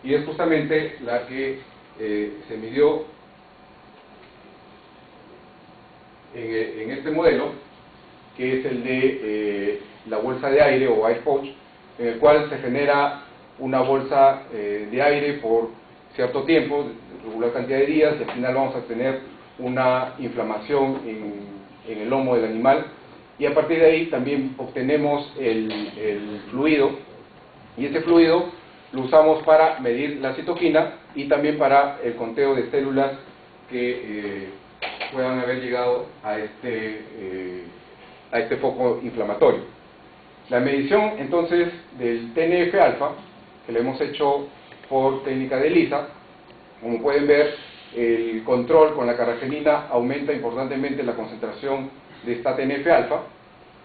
y es justamente la que se midió en este modelo, que es el de la bolsa de aire o air pouch, en el cual se genera una bolsa de aire por cierto tiempo, regular cantidad de días, y al final vamos a tener una inflamación en el lomo del animal, y a partir de ahí también obtenemos el fluido, y ese fluido lo usamos para medir la citoquina y también para el conteo de células que puedan haber llegado a este foco inflamatorio. La medición entonces del TNF-alfa, que lo hemos hecho por técnica de ELISA, como pueden ver, el control con la carragenina aumenta importantemente la concentración de esta TNF-alfa,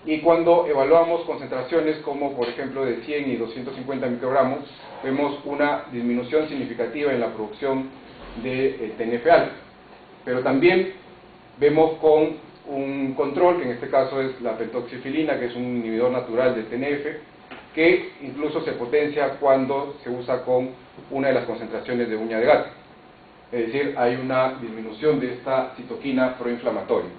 y cuando evaluamos concentraciones como por ejemplo de 100 y 250 microgramos, vemos una disminución significativa en la producción de TNF-alfa. Pero también vemos con un control, que en este caso es la pentoxifilina, que es un inhibidor natural del TNF, que incluso se potencia cuando se usa con una de las concentraciones de uña de gato. Es decir, hay una disminución de esta citoquina proinflamatoria.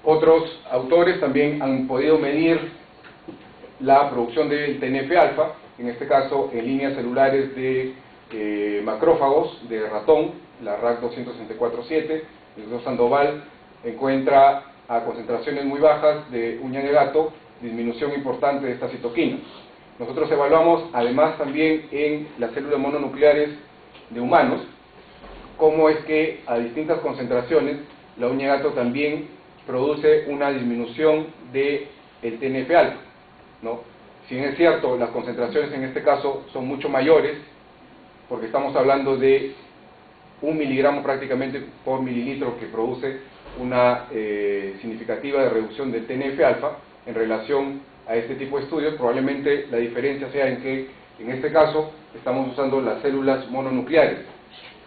Otros autores también han podido medir la producción del TNF-alfa, en este caso en líneas celulares de macrófagos de ratón, la RAC 264-7. El doctor Sandoval encuentra a concentraciones muy bajas de uña de gato disminución importante de esta citoquina. Nosotros evaluamos además también en las células mononucleares de humanos cómo es que a distintas concentraciones la uña de gato también produce una disminución del TNF-alfa, ¿no? Si bien es cierto, las concentraciones en este caso son mucho mayores, porque estamos hablando de 1 miligramo prácticamente por mililitro, que produce una significativa de reducción del TNF-alfa en relación a este tipo de estudios. Probablemente la diferencia sea en que en este caso estamos usando las células mononucleares,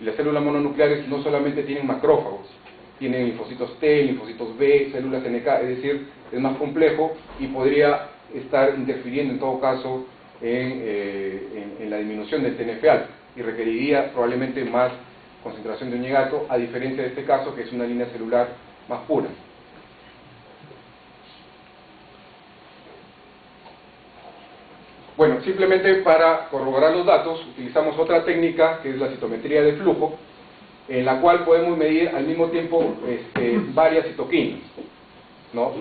y las células mononucleares no solamente tienen macrófagos, tienen linfocitos T, linfocitos B, células NK, es decir, es más complejo y podría estar interfiriendo en todo caso en la disminución del TNF-alfa, y requeriría probablemente más concentración de uña de gato, a diferencia de este caso que es una línea celular más pura. Bueno, simplemente para corroborar los datos utilizamos otra técnica que es la citometría de flujo, en la cual podemos medir al mismo tiempo varias citoquinas, ¿no?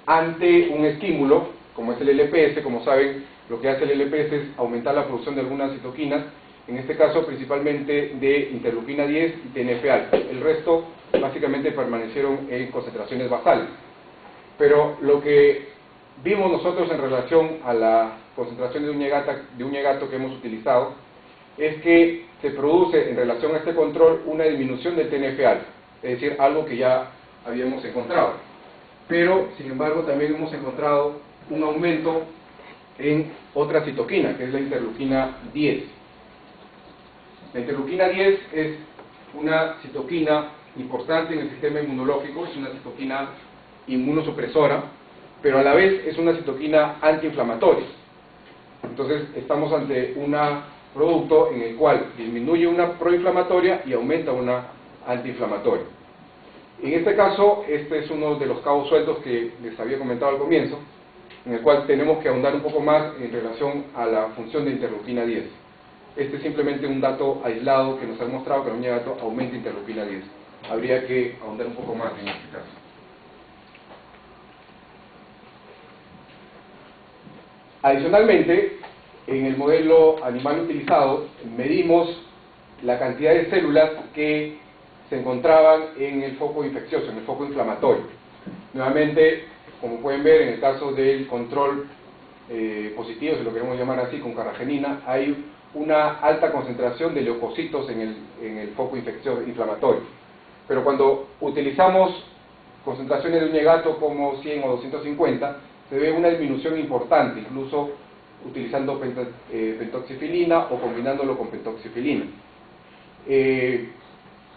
Ante un estímulo, como es el LPS. Como saben, lo que hace el LPS es aumentar la producción de algunas citoquinas, en este caso principalmente de interleuquina 10 y TNF-alfa. El resto básicamente permanecieron en concentraciones basales. Pero lo que vimos nosotros en relación a la concentración de uña de gato que hemos utilizado es que se produce en relación a este control una disminución del TNF-alfa, es decir, algo que ya habíamos encontrado. Pero, sin embargo, también hemos encontrado un aumento en otra citoquina, que es la interleuquina 10. La interleuquina 10 es una citoquina importante en el sistema inmunológico, es una citoquina inmunosupresora, pero a la vez es una citoquina antiinflamatoria. Entonces, estamos ante un producto en el cual disminuye una proinflamatoria y aumenta una antiinflamatoria. En este caso, este es uno de los cabos sueltos que les había comentado al comienzo, en el cual tenemos que ahondar un poco más en relación a la función de interleuquina 10. Este es simplemente un dato aislado que nos ha mostrado que la uña de gato aumenta interleuquina 10. Habría que ahondar un poco más en este caso. Adicionalmente, en el modelo animal utilizado, medimos la cantidad de células que se encontraban en el foco infeccioso, en el foco inflamatorio. Nuevamente, como pueden ver, en el caso del control positivo, si lo queremos llamar así, con carragenina, hay una alta concentración de leucocitos en el foco inflamatorio. Pero cuando utilizamos concentraciones de uña de gato como 100 o 250, se ve una disminución importante, incluso utilizando pentoxifilina o combinándolo con pentoxifilina.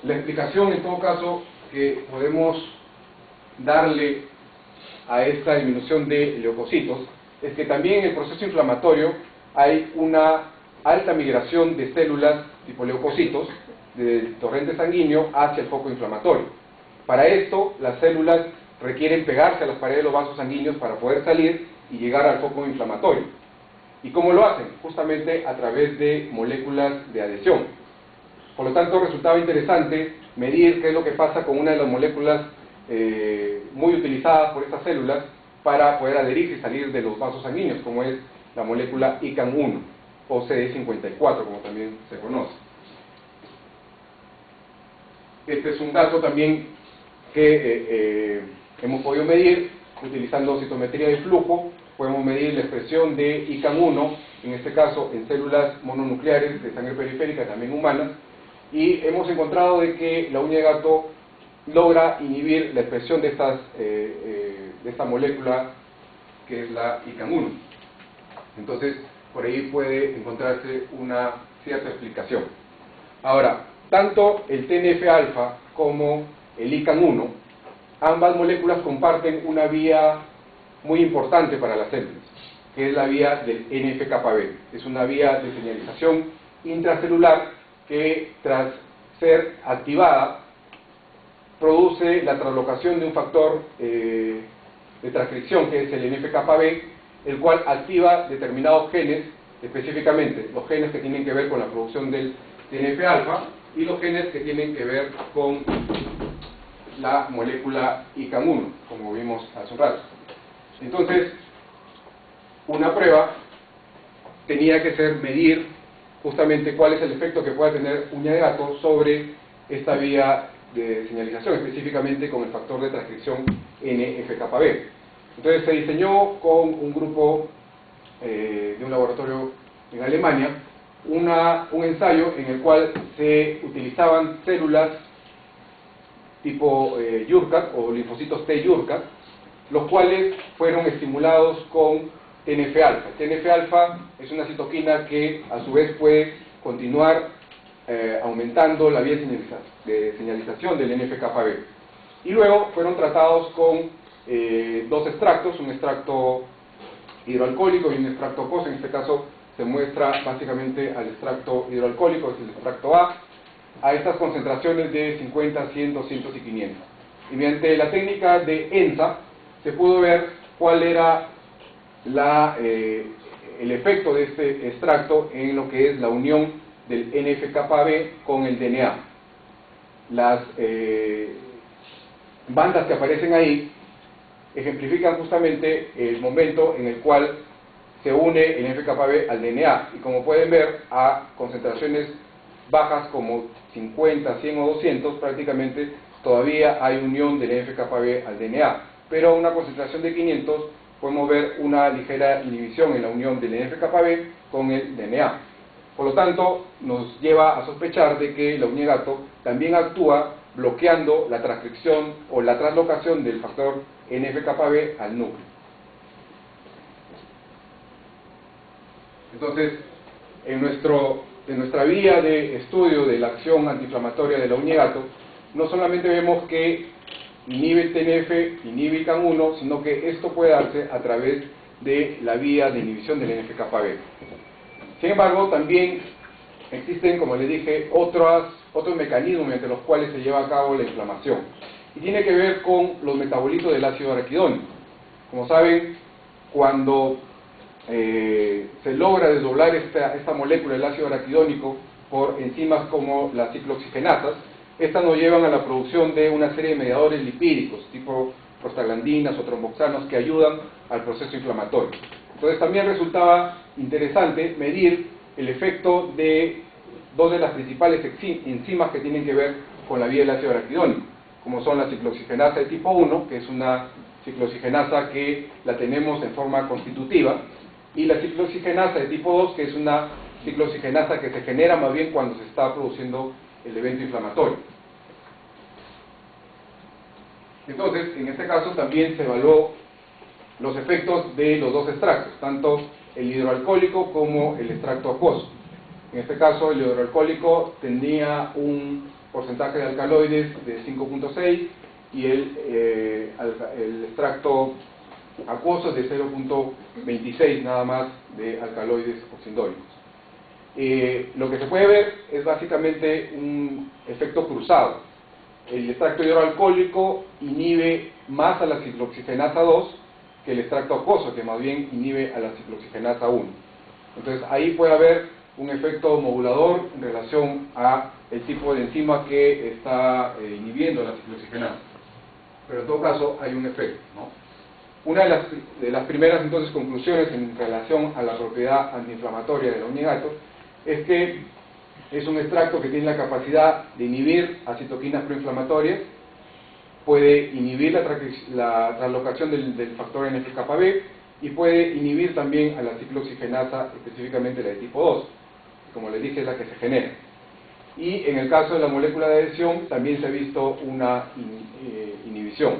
La explicación, en todo caso, que podemos darle a esta disminución de leucocitos es que también en el proceso inflamatorio hay una alta migración de células tipo leucocitos del torrente sanguíneo hacia el foco inflamatorio. Para esto, las células requieren pegarse a las paredes de los vasos sanguíneos para poder salir y llegar al foco inflamatorio. ¿Y cómo lo hacen? Justamente a través de moléculas de adhesión. Por lo tanto, resultaba interesante medir qué es lo que pasa con una de las moléculas muy utilizadas por estas células para poder adherirse y salir de los vasos sanguíneos, como es la molécula ICAM1 o CD54, como también se conoce. Este es un dato también que hemos podido medir utilizando citometría de flujo. Podemos medir la expresión de ICAM1, en este caso en células mononucleares de sangre periférica, también humanas, y hemos encontrado de que la uña de gato logra inhibir la expresión de esta molécula que es la ICAM1. Entonces, por ahí puede encontrarse una cierta explicación. Ahora, tanto el TNF-alfa como el ICAM1, ambas moléculas comparten una vía muy importante para las células, que es la vía del NF-κB. Es una vía de señalización intracelular que, tras ser activada, produce la translocación de un factor de transcripción, que es el NF-κB, el cual activa determinados genes, específicamente los genes que tienen que ver con la producción del TNF-alfa y los genes que tienen que ver con la molécula ICAM1, como vimos hace un rato. Entonces, una prueba tenía que ser medir justamente cuál es el efecto que puede tener uña de gato sobre esta vía de señalización, específicamente con el factor de transcripción NF-κB. Entonces se diseñó con un grupo de un laboratorio en Alemania un ensayo en el cual se utilizaban células tipo Jurkat o linfocitos T-Jurkat, los cuales fueron estimulados con TNF-alfa. TNF-alfa es una citoquina que a su vez puede continuar aumentando la vía de señalización del NF-κB. Y luego fueron tratados con dos extractos, un extracto hidroalcohólico y un extracto aquoso. En este caso se muestra básicamente al extracto hidroalcohólico, es el extracto a estas concentraciones de 50, 100, 200 y 500. Y mediante la técnica de ENSA se pudo ver cuál era el efecto de este extracto en lo que es la unión del NF-κB con el DNA. Las bandas que aparecen ahí ejemplifican justamente el momento en el cual se une el NF-κB al DNA, y como pueden ver, a concentraciones bajas como 50, 100 o 200, prácticamente todavía hay unión del NF-κB al DNA, pero a una concentración de 500 podemos ver una ligera inhibición en la unión del NF-κB con el DNA. Por lo tanto, nos lleva a sospechar de que la uña de gato también actúa bloqueando la transcripción o la translocación del factor NF-κB al núcleo. Entonces, en nuestra vía de estudio de la acción antiinflamatoria de la uña de gato, no solamente vemos que inhibe el TNF, inhibe ICAM1, sino que esto puede darse a través de la vía de inhibición del NF-κB. Sin embargo, también existen, como les dije, otros mecanismos mediante los cuales se lleva a cabo la inflamación. Y tiene que ver con los metabolitos del ácido araquidónico. Como saben, cuando se logra desdoblar esta molécula del ácido araquidónico por enzimas como las ciclooxigenasas, estas nos llevan a la producción de una serie de mediadores lipídicos, tipo prostaglandinas o tromboxanos, que ayudan al proceso inflamatorio. Entonces también resultaba interesante medir el efecto de dos de las principales enzimas que tienen que ver con la vía del ácido araquidónico, como son la ciclooxigenasa de tipo 1, que es una ciclooxigenasa que la tenemos en forma constitutiva, y la ciclooxigenasa de tipo 2, que es una ciclooxigenasa que se genera más bien cuando se está produciendo el evento inflamatorio. Entonces, en este caso también se evaluó los efectos de los dos extractos, tanto el hidroalcohólico como el extracto acuoso. En este caso, el hidroalcohólico tenía un porcentaje de alcaloides de 5.6 y el extracto acuoso es de 0.4. 26 nada más de alcaloides oxindólicos. Lo que se puede ver es básicamente un efecto cruzado. El extracto hidroalcohólico inhibe más a la ciclooxigenasa 2 que el extracto acuoso, que más bien inhibe a la ciclooxigenasa 1. Entonces ahí puede haber un efecto modulador en relación a el tipo de enzima que está inhibiendo la ciclooxigenasa. Pero en todo caso hay un efecto, ¿no? Una de las primeras entonces conclusiones en relación a la propiedad antiinflamatoria de la uña de gato es que es un extracto que tiene la capacidad de inhibir a citoquinas proinflamatorias, puede inhibir la translocación del factor NF-κB y puede inhibir también a la ciclooxigenasa, específicamente la de tipo 2, que como les dije es la que se genera. Y en el caso de la molécula de adhesión también se ha visto una inhibición.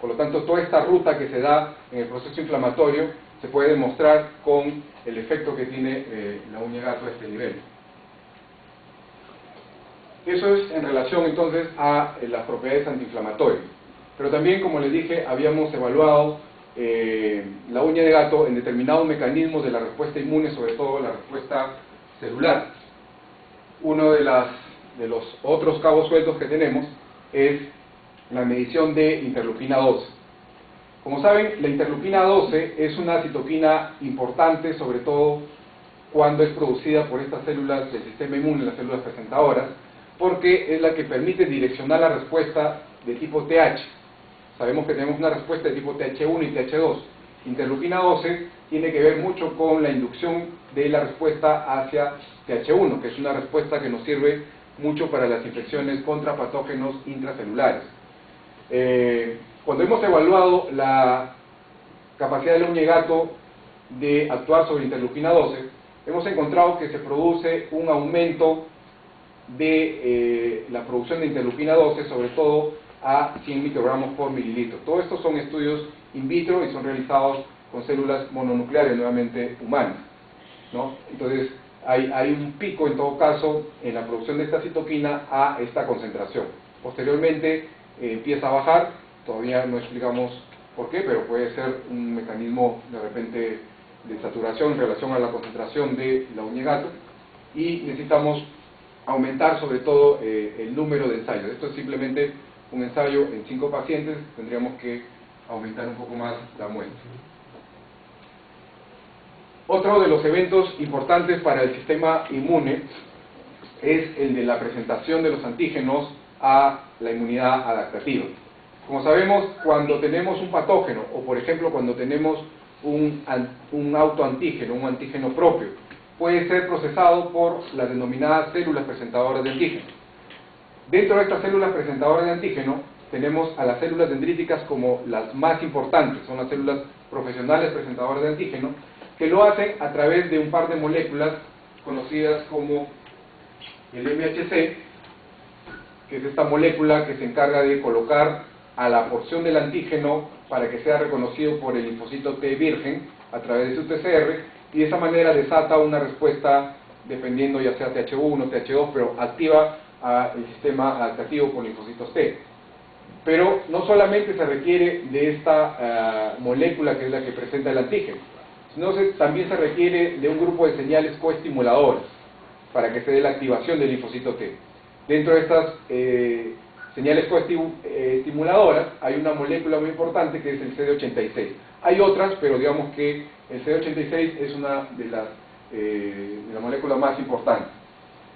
Por lo tanto, toda esta ruta que se da en el proceso inflamatorio se puede demostrar con el efecto que tiene la uña de gato a este nivel. Eso es en relación entonces a las propiedades antiinflamatorias. Pero también, como les dije, habíamos evaluado la uña de gato en determinados mecanismos de la respuesta inmune, sobre todo la respuesta celular. Uno de los otros cabos sueltos que tenemos es la medición de interleuquina 12. Como saben, la interleuquina 12 es una citoquina importante, sobre todo cuando es producida por estas células del sistema inmune, las células presentadoras, porque es la que permite direccionar la respuesta de tipo TH. Sabemos que tenemos una respuesta de tipo TH1 y TH2. Interleuquina 12 tiene que ver mucho con la inducción de la respuesta hacia TH1, que es una respuesta que nos sirve mucho para las infecciones contra patógenos intracelulares. Cuando hemos evaluado la capacidad de la uña de gato de actuar sobre interleuquina 12, hemos encontrado que se produce un aumento de la producción de interleuquina 12, sobre todo a 100 microgramos por mililitro. Todo esto son estudios in vitro y son realizados con células mononucleares, nuevamente humanas, ¿no? Entonces, hay un pico en todo caso en la producción de esta citoquina a esta concentración. Posteriormente empieza a bajar, todavía no explicamos por qué, pero puede ser un mecanismo de repente de saturación en relación a la concentración de la uña de gato, y necesitamos aumentar sobre todo el número de ensayos. Esto es simplemente un ensayo en 5 pacientes, tendríamos que aumentar un poco más la muestra. Otro de los eventos importantes para el sistema inmune es el de la presentación de los antígenos a la inmunidad adaptativa. Como sabemos, cuando tenemos un patógeno, o por ejemplo cuando tenemos un autoantígeno, un antígeno propio, puede ser procesado por las denominadas células presentadoras de antígeno. Dentro de estas células presentadoras de antígeno tenemos a las células dendríticas como las más importantes, son las células profesionales presentadoras de antígeno, que lo hacen a través de un par de moléculas conocidas como el MHC, que es esta molécula que se encarga de colocar a la porción del antígeno para que sea reconocido por el linfocito T virgen a través de su TCR, y de esa manera desata una respuesta dependiendo ya sea TH1 o TH2, pero activa el sistema adaptativo con linfocitos T. Pero no solamente se requiere de esta molécula que es la que presenta el antígeno, sino también se requiere de un grupo de señales coestimuladoras para que se dé la activación del linfocito T. Dentro de estas señales coestimuladoras hay una molécula muy importante que es el CD86. Hay otras, pero digamos que el CD86 es una de las moléculas más importantes.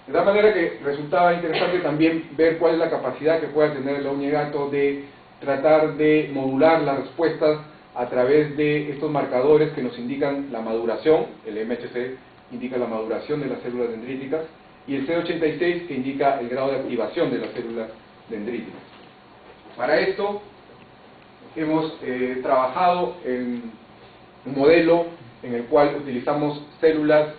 De tal manera que resultaba interesante también ver cuál es la capacidad que pueda tener la uña de gato de tratar de modular las respuestas a través de estos marcadores que nos indican la maduración. El MHC indica la maduración de las células dendríticas y el CD86 que indica el grado de activación de las células dendríticas. Para esto hemos trabajado en un modelo en el cual utilizamos células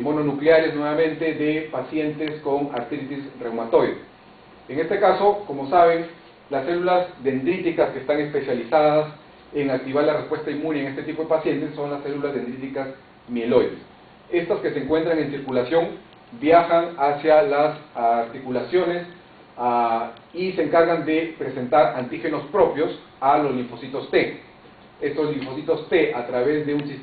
mononucleares nuevamente de pacientes con artritis reumatoide. En este caso, como saben, las células dendríticas que están especializadas en activar la respuesta inmune en este tipo de pacientes son las células dendríticas mieloides. Estas que se encuentran en circulación viajan hacia las articulaciones y se encargan de presentar antígenos propios a los linfocitos T. estos linfocitos T a través de un sistema